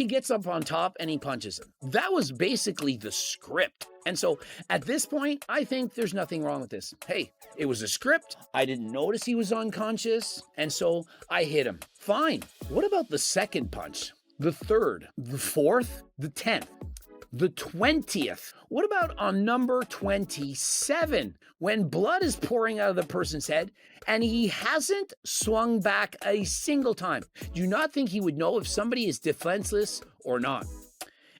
he gets up on top and he punches him. That was basically the script. And so at this point, I think there's nothing wrong with this. Hey, it was a script. I didn't notice he was unconscious, and so I hit him. Fine. What about the second punch? The third, the fourth, the 10th, the 20th? What about on number 27, when blood is pouring out of the person's head and he hasn't swung back a single time? Do you not think he would know if somebody is defenseless or not?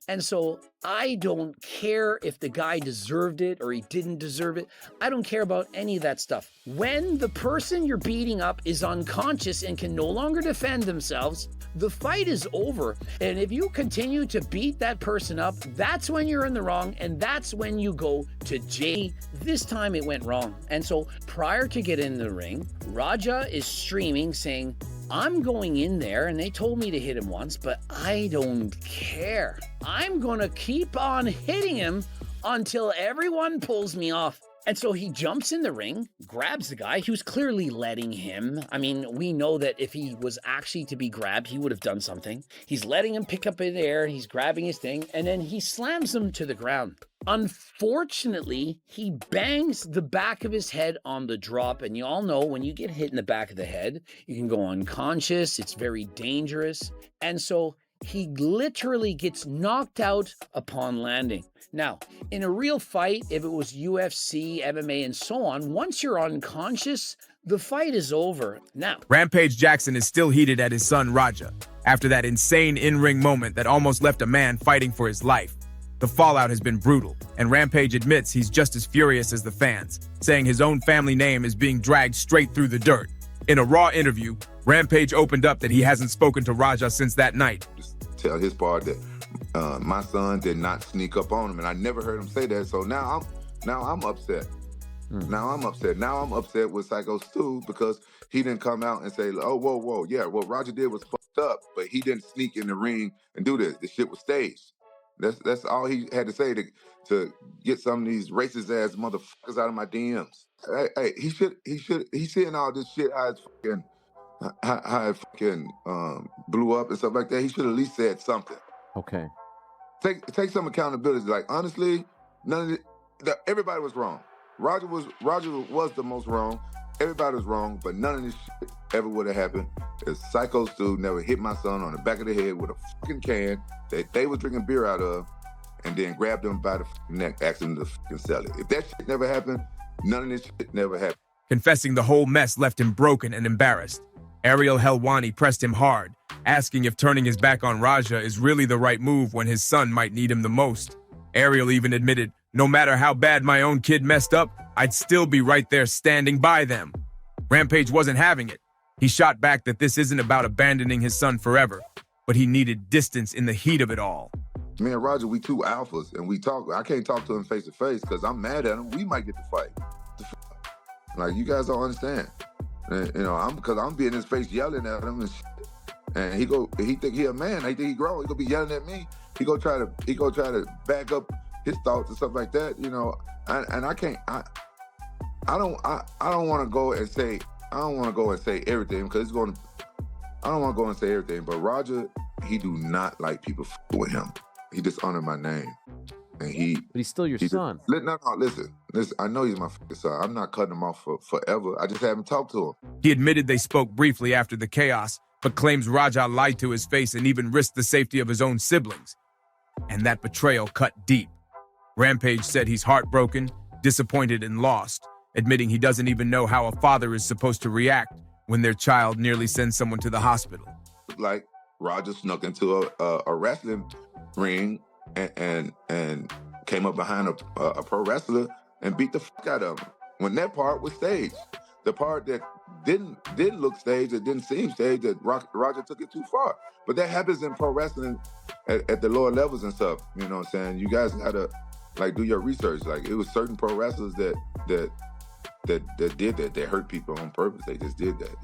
And so I don't care if the guy deserved it or he didn't deserve it. I don't care about any of that stuff. When the person you're beating up is unconscious and can no longer defend themselves, the fight is over. And if you continue to beat that person up, that's when you're in the wrong, and that's when you go to jail. This time it went wrong. And so prior to getting in the ring, Raja is streaming saying, I'm going in there and they told me to hit him once, but I don't care. I'm gonna keep on hitting him until everyone pulls me off. And so he jumps in the ring, grabs the guy who's clearly letting him. I mean, we know that if he was actually to be grabbed, he would have done something. He's letting him pick up in the air, he's grabbing his thing, and then he slams him to the ground. Unfortunately, he bangs the back of his head on the drop, and you all know when you get hit in the back of the head, you can go unconscious, it's very dangerous. And so he literally gets knocked out upon landing. Now, in a real fight, if it was UFC, MMA, and so on, once you're unconscious, the fight is over. Now, Rampage Jackson is still heated at his son Raja after that insane in-ring moment that almost left a man fighting for his life. The fallout has been brutal, and Rampage admits he's just as furious as the fans, saying his own family name is being dragged straight through the dirt. In a Raw interview, Rampage opened up that he hasn't spoken to Raja since that night. Tell his part that my son did not sneak up on him, and I never heard him say that. So now I'm upset. Now I'm upset with Psycho Stu because he didn't come out and say, "Oh, whoa, yeah, what Raja did was fucked up," but he didn't sneak in the ring and do this. The shit was staged. That's all he had to say to get some of these racist ass motherfuckers out of my DMs. Hey, he's seeing all this shit how it fucking blew up and stuff like that. He should at least said something. Okay. Take some accountability. Like, honestly, everybody was wrong. Roger was the most wrong. Everybody was wrong, but none of this shit ever would have happened if Psycho Stu never hit my son on the back of the head with a fucking can that they was drinking beer out of, and then grabbed him by the neck, asking him to fucking sell it. If that shit never happened, none of this shit never happened. Confessing the whole mess left him broken and embarrassed. Ariel Helwani pressed him hard, asking if turning his back on Raja is really the right move when his son might need him the most. Ariel even admitted, no matter how bad my own kid messed up, I'd still be right there standing by them. Rampage wasn't having it. He shot back that this isn't about abandoning his son forever, but he needed distance in the heat of it all. Me and Roger, we two alphas, and we talk. I can't talk to him face to face because I'm mad at him. We might get to fight. Like, you guys don't understand. And, because I'm being in his face yelling at him and shit. And he think he a man. He think he grown. He gonna be yelling at me. He gonna try to back up his thoughts and stuff like that. And I can't. I don't want to go and say everything because I don't want to go and say everything. But Roger, he do not like people with him. He dishonored my name. And but he's still your son. No, listen. I know he's my fucking son. I'm not cutting him off forever. I just haven't talked to him. He admitted they spoke briefly after the chaos, but claims Raja lied to his face and even risked the safety of his own siblings. And that betrayal cut deep. Rampage said he's heartbroken, disappointed, and lost, admitting he doesn't even know how a father is supposed to react when their child nearly sends someone to the hospital. Like, Roger snuck into a wrestling ring and came up behind a pro wrestler and beat the fuck out of him. When that part was staged. The part that didn't look staged, that didn't seem staged, that Roger took it too far. But that happens in pro wrestling at the lower levels and stuff. You know what I'm saying? You guys gotta do your research. Like, it was certain pro wrestlers that did that. They hurt people on purpose. They just did that.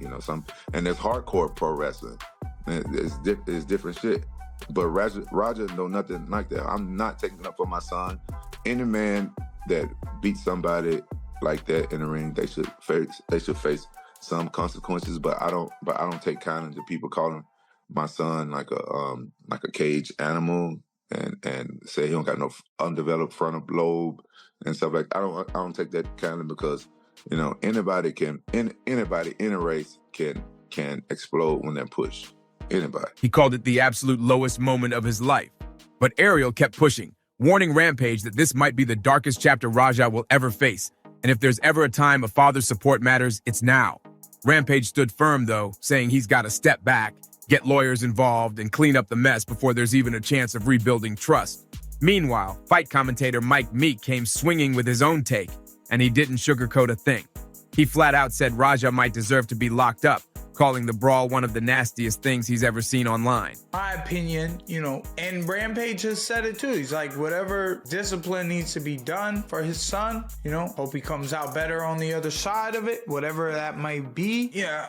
And there's hardcore pro wrestling. It's different shit. But Roger know nothing like that. I'm not taking up for my son. Any man that beats somebody like that in the ring, they should face some consequences. But I don't take kindly to people calling my son like a caged animal and say he don't got no undeveloped frontal lobe and stuff like. I don't take that kindly because anybody in a race can explode when they're pushed. Anybody. He called it the absolute lowest moment of his life. But Ariel kept pushing, warning Rampage that this might be the darkest chapter Raja will ever face. And if there's ever a time a father's support matters, it's now. Rampage stood firm, though, saying he's got to step back, get lawyers involved, and clean up the mess before there's even a chance of rebuilding trust. Meanwhile, fight commentator Mike Meek came swinging with his own take, and he didn't sugarcoat a thing. He flat out said Raja might deserve to be locked up, calling the brawl one of the nastiest things he's ever seen online. My opinion, and Rampage has said it too. He's like, whatever discipline needs to be done for his son, hope he comes out better on the other side of it, whatever that might be. Yeah,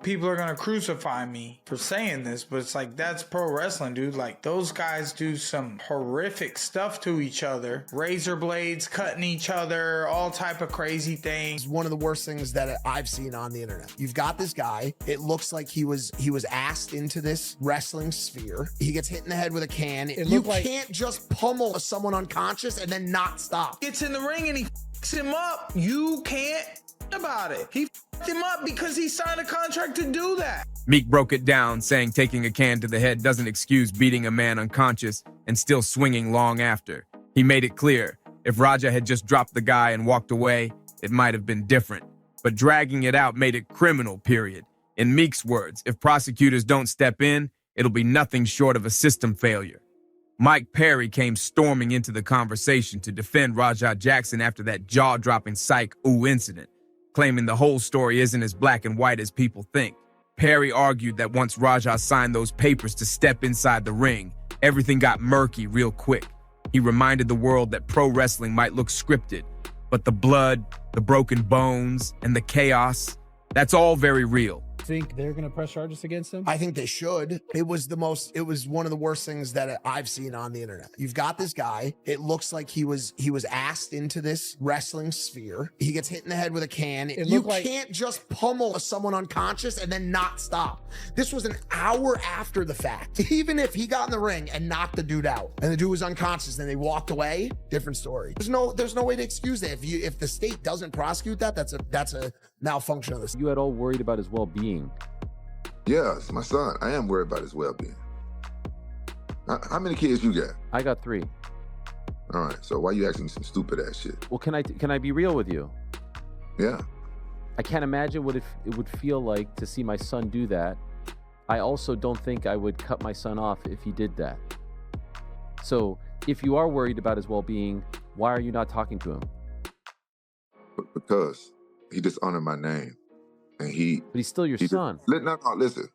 people are gonna crucify me for saying this, but it's like, that's pro wrestling, dude. Like, those guys do some horrific stuff to each other. Razor blades cutting each other, all type of crazy things. It's one of the worst things that I've seen on the internet. You've got this guy. It looks like he was asked into this wrestling sphere. He gets hit in the head with a can. You can't just pummel someone unconscious and then not stop. Gets in the ring and he f***s him up. You can't about it. He f***ed him up because he signed a contract to do that. Meek broke it down, saying taking a can to the head doesn't excuse beating a man unconscious and still swinging long after. He made it clear, if Raja had just dropped the guy and walked away, it might have been different. But dragging it out made it criminal, period. In Meek's words, if prosecutors don't step in, it'll be nothing short of a system failure. Mike Perry came storming into the conversation to defend Rampage Jackson after that jaw-dropping psych-ooh incident, claiming the whole story isn't as black and white as people think. Perry argued that once Raja signed those papers to step inside the ring, everything got murky real quick. He reminded the world that pro wrestling might look scripted, but the blood, the broken bones, and the chaos, that's all very real. Think they're going to press charges against him? I think they should. It was one of the worst things that I've seen on the internet. You've got this guy. It looks like he was asked into this wrestling sphere. He gets hit in the head with a can. You can't just pummel someone unconscious and then not stop. This was an hour after the fact. Even if he got in the ring and knocked the dude out and the dude was unconscious and they walked away, different story. There's no way to excuse that. If the state doesn't prosecute that, that's a malfunction of this. You at all worried about his well-being? Yeah, it's my son. I am worried about his well-being. How many kids you got? I got 3. All right, so why you asking me some stupid ass shit? Well, can I be real with you? Yeah. I can't imagine what it would feel like to see my son do that. I also don't think I would cut my son off if he did that. So if you are worried about his well-being, why are you not talking to him? Because he dishonored my name. And but he's still your son. No, listen.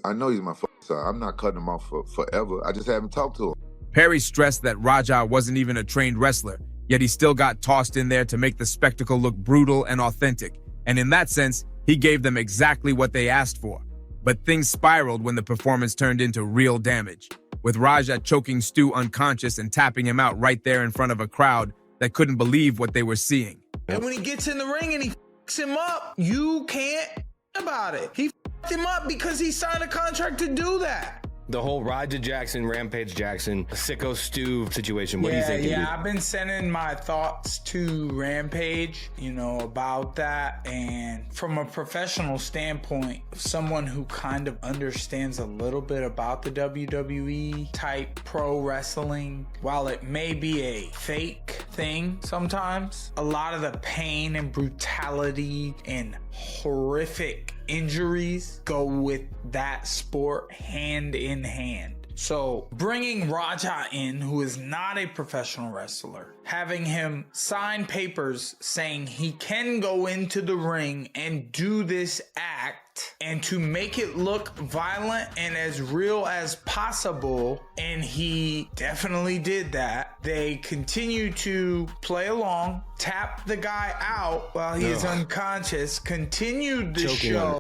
I know he's my son. I'm not cutting him off forever. I just haven't talked to him. Perry stressed that Raja wasn't even a trained wrestler, yet he still got tossed in there to make the spectacle look brutal and authentic. And in that sense, he gave them exactly what they asked for. But things spiraled when the performance turned into real damage, with Raja choking Stu unconscious and tapping him out right there in front of a crowd that couldn't believe what they were seeing. And when he gets in the ring and he f***s him up, you can't about it. He f***ed him up because he signed a contract to do that. The whole Rampage Jackson, Rampage Jackson, Sicko Stu situation. What do you think? Yeah, I've been sending my thoughts to Rampage, about that. And from a professional standpoint, someone who kind of understands a little bit about the WWE type pro wrestling, while it may be a fake thing sometimes, a lot of the pain and brutality and horrific injuries go with that sport hand in hand. So bringing Raja in, who is not a professional wrestler, having him sign papers saying he can go into the ring and do this act, and to make it look violent and as real as possible, and he definitely did that. They continue to play along, tap the guy out while he's unconscious, continued the show.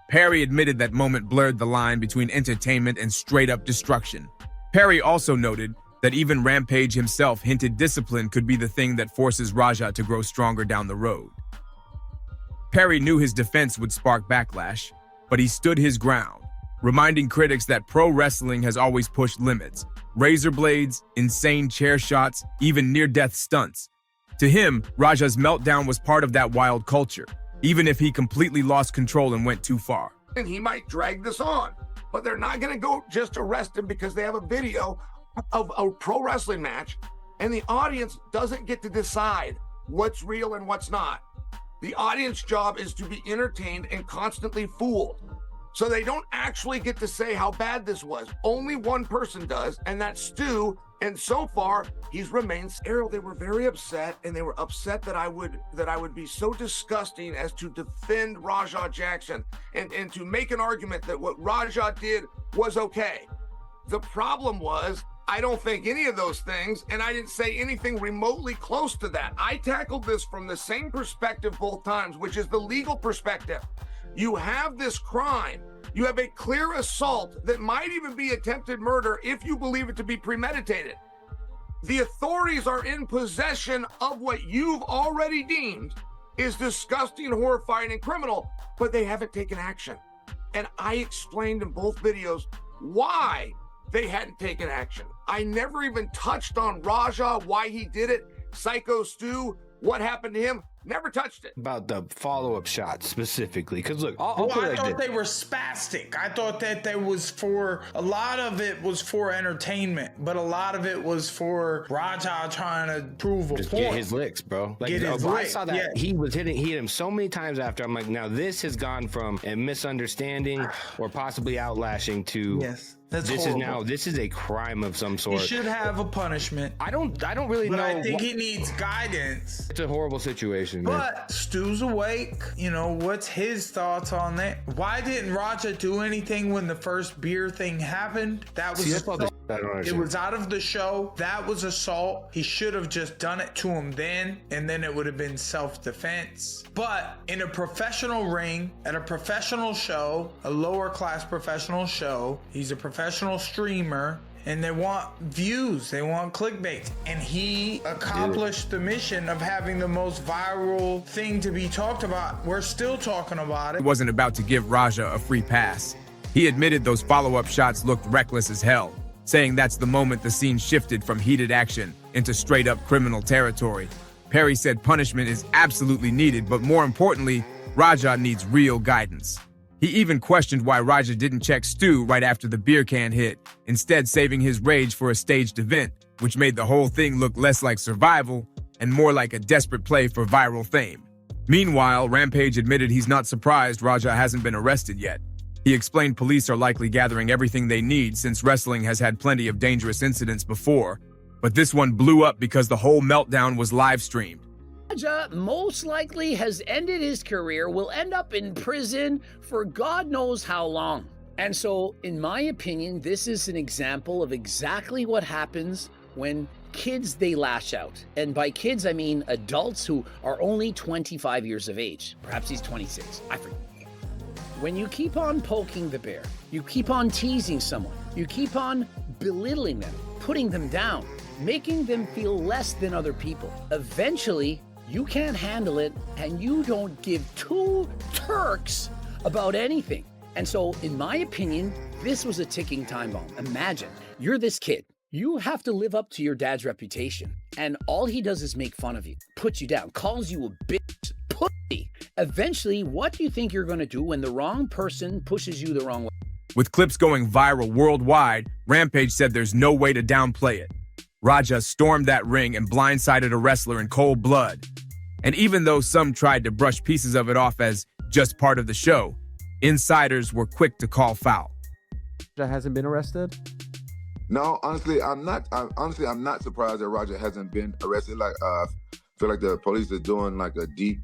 Perry admitted that moment blurred the line between entertainment and straight-up destruction. Perry also noted that even Rampage himself hinted discipline could be the thing that forces Raja to grow stronger down the road. Perry knew his defense would spark backlash, but he stood his ground. reminding critics that pro wrestling has always pushed limits. Razor blades, insane chair shots, even near-death stunts. To him, Raja's meltdown was part of that wild culture, even if he completely lost control and went too far. And he might drag this on, but they're not going to go just arrest him because they have a video of a pro wrestling match, and the audience doesn't get to decide what's real and what's not. The audience job is to be entertained and constantly fooled. So they don't actually get to say how bad this was. Only one person does, and that's Stu. And so far, he's remained sterile. They were very upset, and they were upset that I would be so disgusting as to defend Raja Jackson and to make an argument that what Raja did was okay. The problem was, I don't think any of those things, and I didn't say anything remotely close to that. I tackled this from the same perspective both times, which is the legal perspective. You have this crime. You have a clear assault that might even be attempted murder if you believe it to be premeditated. The authorities are in possession of what you've already deemed is disgusting, horrifying, and criminal, but they haven't taken action. And I explained in both videos why they hadn't taken action. I never even touched on Raja, why he did it, Psycho Stu, what happened to him. Never touched it. About the follow-up shot specifically, because look, I'll Well, put it I like thought this. they were spastic. I thought that there was for a lot of it was for entertainment, but a lot of it was for Raja trying to prove a Just point. get his licks, bro. Like, Get his I licks, saw that yeah. he hit him so many times after. I'm like, now this has gone from a misunderstanding or possibly outlashing to Yes, that's this horrible. is now this is a crime of some He sort. should have a punishment, I don't really but know. I think he needs guidance. It's a horrible situation, man. But Stu's awake. You know, what's his thoughts on that? Why didn't Raja do anything when the first beer thing happened? That was See, that's all the assault. I don't It understand. was out of the show. That was assault. He should have just done it to him then, and then it would have been self-defense. But in a professional ring, at a professional show, a lower class professional show, he's a professional streamer, and they want views, they want clickbait. And he accomplished the mission of having the most viral thing to be talked about. We're still talking about He it. wasn't about to give Raja a free pass. He admitted those follow-up shots looked reckless as hell, saying that's the moment the scene shifted from heated action into straight-up criminal territory. Perry said punishment is absolutely needed, but more importantly, Raja needs real guidance. He even questioned why Raja didn't check Stu right after the beer can hit, instead saving his rage for a staged event, which made the whole thing look less like survival and more like a desperate play for viral fame. Meanwhile, Rampage admitted he's not surprised Raja hasn't been arrested yet. He explained police are likely gathering everything they need since wrestling has had plenty of dangerous incidents before, but this one blew up because the whole meltdown was live-streamed. Raja most likely has ended his career, will end up in prison for God knows how long. And so, in my opinion, this is an example of exactly what happens when kids, they lash out. And by kids, I mean adults who are only 25 years of age. Perhaps he's 26, I forget. When you keep on poking the bear, you keep on teasing someone, you keep on belittling them, putting them down, making them feel less than other people. Eventually, you can't handle it, and you don't give two Turks about anything. And so, in my opinion, this was a ticking time bomb. Imagine, you're this kid. You have to live up to your dad's reputation, and all he does is make fun of you, puts you down, calls you a bitch, pussy. Eventually, what do you think you're going to do when the wrong person pushes you the wrong way? With clips going viral worldwide, Rampage said there's no way to downplay it. Raja stormed that ring and blindsided a wrestler in cold blood. And even though some tried to brush pieces of it off as just part of the show, insiders were quick to call foul. Raja hasn't been arrested? No, honestly, I'm not. I'm not surprised that Raja hasn't been arrested. Like, I feel like the police is doing like a deep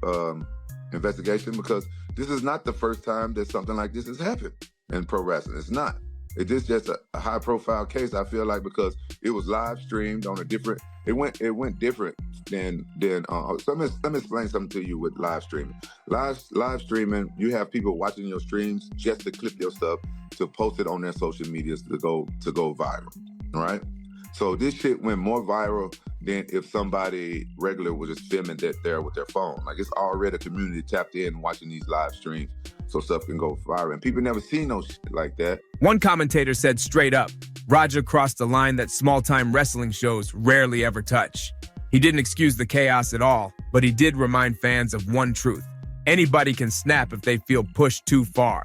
investigation because this is not the first time that something like this has happened in pro wrestling. It's not. It is just a high-profile case. I feel like because it was live streamed on a different. It went different than. So let me explain something to you with live streaming. Live streaming, you have people watching your streams just to clip your stuff to post it on their social medias to go viral. All right. So this shit went more viral than if somebody regular was just filming that there with their phone. Like, it's already a community tapped in watching these live streams so stuff can go viral. And people never seen no shit like that. One commentator said straight up, Raja crossed a line that small-time wrestling shows rarely ever touch. He didn't excuse the chaos at all, but he did remind fans of one truth. Anybody can snap if they feel pushed too far.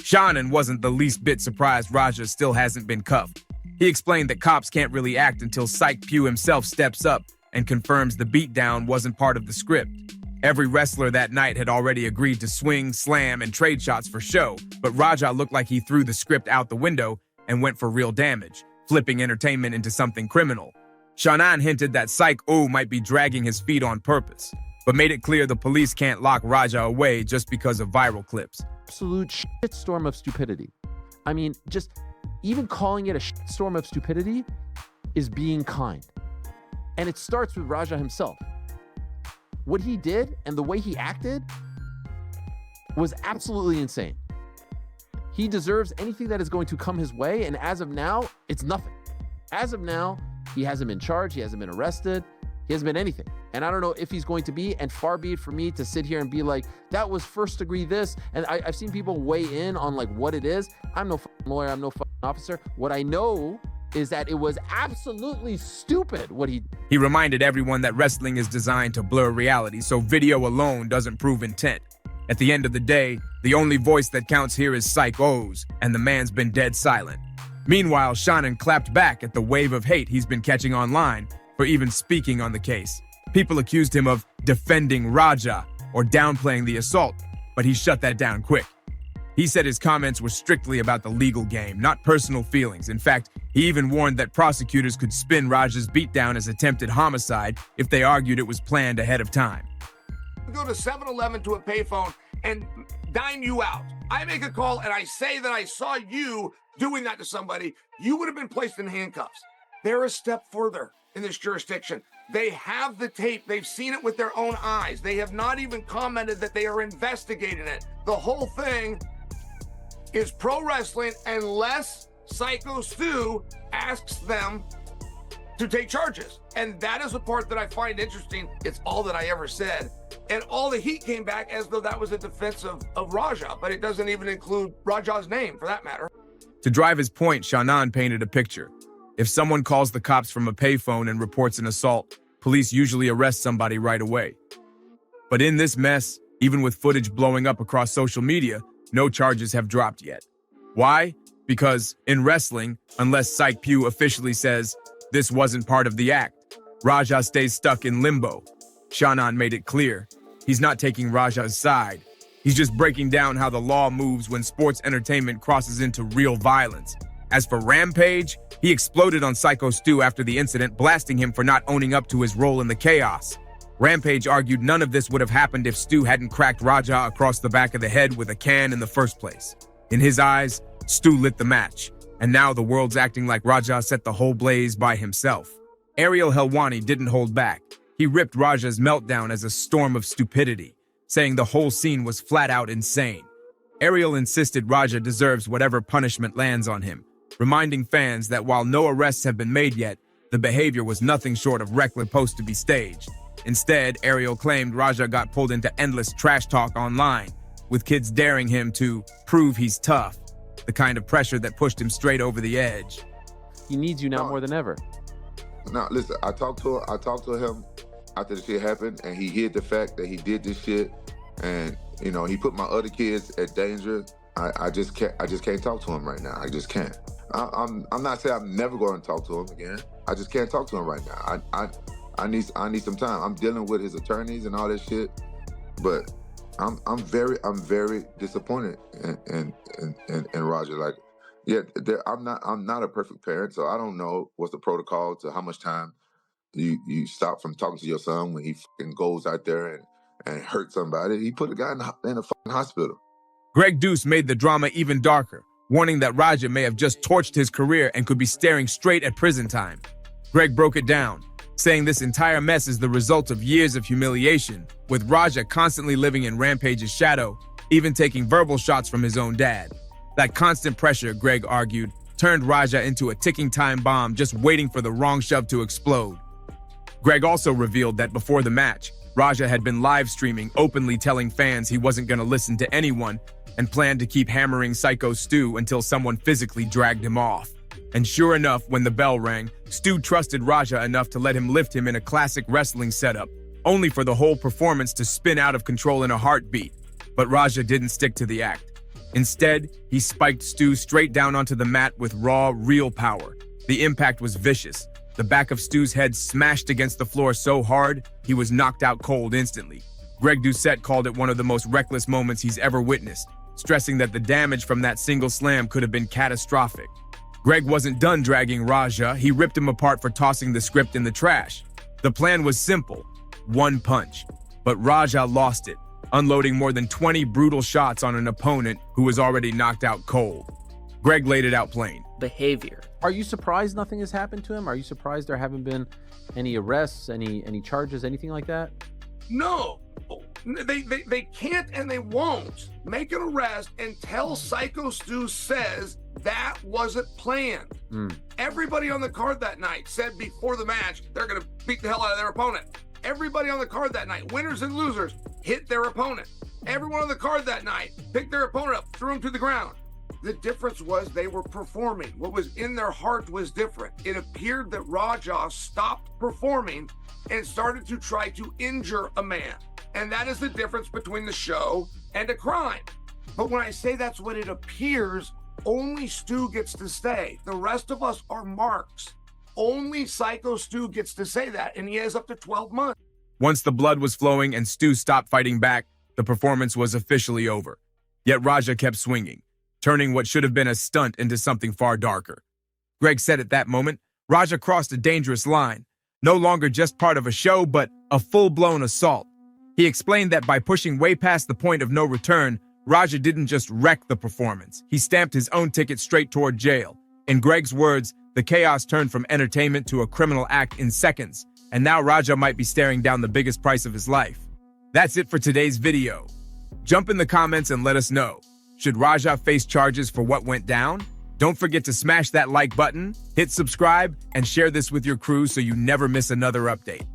Shannon wasn't the least bit surprised Raja still hasn't been cuffed. He explained that cops can't really act until Psych Pugh himself steps up and confirms the beatdown wasn't part of the script. Every wrestler that night had already agreed to swing, slam, and trade shots for show, but Raja looked like he threw the script out the window and went for real damage, flipping entertainment into something criminal. Shannon hinted that Psych O might be dragging his feet on purpose, but made it clear the police can't lock Raja away just because of viral clips. Absolute shitstorm of stupidity. I mean, just even calling it a shitstorm of stupidity is being kind. And it starts with Raja himself. What he did and the way he acted was absolutely insane. He deserves anything that is going to come his way, and as of now, it's nothing. As of now, he hasn't been charged, he hasn't been arrested, he hasn't been anything. And I don't know if he's going to be, and far be it for me to sit here and be like, that was first degree this, and I've seen people weigh in on like what it is. I'm no lawyer, I'm no officer. What I know is that it was absolutely stupid what he... He reminded everyone that wrestling is designed to blur reality, so video alone doesn't prove intent. At the end of the day, the only voice that counts here is Psych O's, and the man's been dead silent. Meanwhile, Shannon clapped back at the wave of hate he's been catching online for even speaking on the case. People accused him of defending Raja or downplaying the assault, but he shut that down quick. He said his comments were strictly about the legal game, not personal feelings. In fact, he even warned that prosecutors could spin Raja's beatdown as attempted homicide if they argued it was planned ahead of time. Go to 7-Eleven to a payphone and dine you out. I make a call and I say that I saw you doing that to somebody, you would have been placed in handcuffs. They're a step further in this jurisdiction. They have the tape. They've seen it with their own eyes. They have not even commented that they are investigating it. The whole thing is pro wrestling unless Psycho Stu asks them to take charges. And that is the part that I find interesting. It's all that I ever said. And all the heat came back as though that was a defense of Raja, but it doesn't even include Raja's name for that matter. To drive his point, Shannon painted a picture. If someone calls the cops from a payphone and reports an assault, police usually arrest somebody right away. But in this mess, even with footage blowing up across social media, no charges have dropped yet. Why? Because in wrestling, unless Psych Pugh officially says this wasn't part of the act, Raja stays stuck in limbo. Shannon made it clear. He's not taking Raja's side. He's just breaking down how the law moves when sports entertainment crosses into real violence. As for Rampage, he exploded on Psycho Stu after the incident, blasting him for not owning up to his role in the chaos. Rampage argued none of this would have happened if Stu hadn't cracked Raja across the back of the head with a can in the first place. In his eyes, Stu lit the match, and now the world's acting like Raja set the whole blaze by himself. Ariel Helwani didn't hold back. He ripped Raja's meltdown as a storm of stupidity, saying the whole scene was flat out insane. Ariel insisted Raja deserves whatever punishment lands on him, reminding fans that while no arrests have been made yet, the behavior was nothing short of reckless supposed to be staged. Instead, Ariel claimed Raja got pulled into endless trash talk online, with kids daring him to prove he's tough, the kind of pressure that pushed him straight over the edge. He needs you now more than ever. Now, listen, I talked to him after the shit happened, and he hid the fact that he did this shit, and you know he put my other kids at danger. I just can't talk to him right now. I just can't. I'm not saying I'm never going to talk to him again. I just can't talk to him right now. I need some time. I'm dealing with his attorneys and all that shit, but I'm very disappointed in Raja. Like, yeah, I'm not a perfect parent, so I don't know what's the protocol to how much time you stop from talking to your son when he fucking goes out there and hurt somebody. He put a guy in a fucking hospital. Greg Deuce made the drama even darker, warning that Raja may have just torched his career and could be staring straight at prison time. Greg broke it down, saying this entire mess is the result of years of humiliation, with Raja constantly living in Rampage's shadow, even taking verbal shots from his own dad. That constant pressure, Greg argued, turned Raja into a ticking time bomb just waiting for the wrong shove to explode. Greg also revealed that before the match, Raja had been live streaming, openly telling fans he wasn't going to listen to anyone and planned to keep hammering Psycho Stu until someone physically dragged him off. And sure enough, when the bell rang, Stu trusted Raja enough to let him lift him in a classic wrestling setup, only for the whole performance to spin out of control in a heartbeat. But Raja didn't stick to the act. Instead, he spiked Stu straight down onto the mat with raw, real power. The impact was vicious. The back of Stu's head smashed against the floor so hard, he was knocked out cold instantly. Greg Doucette called it one of the most reckless moments he's ever witnessed, stressing that the damage from that single slam could have been catastrophic. Greg wasn't done dragging Raja. He ripped him apart for tossing the script in the trash. The plan was simple: one punch. But Raja lost it, unloading more than 20 brutal shots on an opponent who was already knocked out cold. Greg laid it out plain. Behavior. Are you surprised nothing has happened to him? Are you surprised there haven't been any arrests, any charges, anything like that? No, they can't and they won't make an arrest until Psycho Stu says that wasn't planned. Everybody on the card that night said before the match they're going to beat the hell out of their opponent. Everybody on the card that night, winners and losers, hit their opponent. Everyone on the card that night picked their opponent up, threw him to the ground. The difference was they were performing. What was in their heart was different. It appeared that Raja stopped performing and started to try to injure a man. And that is the difference between the show and a crime. But when I say that's what it appears, only Stu gets to stay. The rest of us are marks. Only Psycho Stu gets to say that, and he has up to 12 months. Once the blood was flowing and Stu stopped fighting back, the performance was officially over. Yet Raja kept swinging, turning what should have been a stunt into something far darker. Greg said at that moment, Raja crossed a dangerous line, no longer just part of a show, but a full-blown assault. He explained that by pushing way past the point of no return, Raja didn't just wreck the performance. He stamped his own ticket straight toward jail. In Greg's words, the chaos turned from entertainment to a criminal act in seconds, and now Raja might be staring down the biggest price of his life. That's it for today's video. Jump in the comments and let us know. Should Raja face charges for what went down? Don't forget to smash that like button, hit subscribe, and share this with your crew so you never miss another update.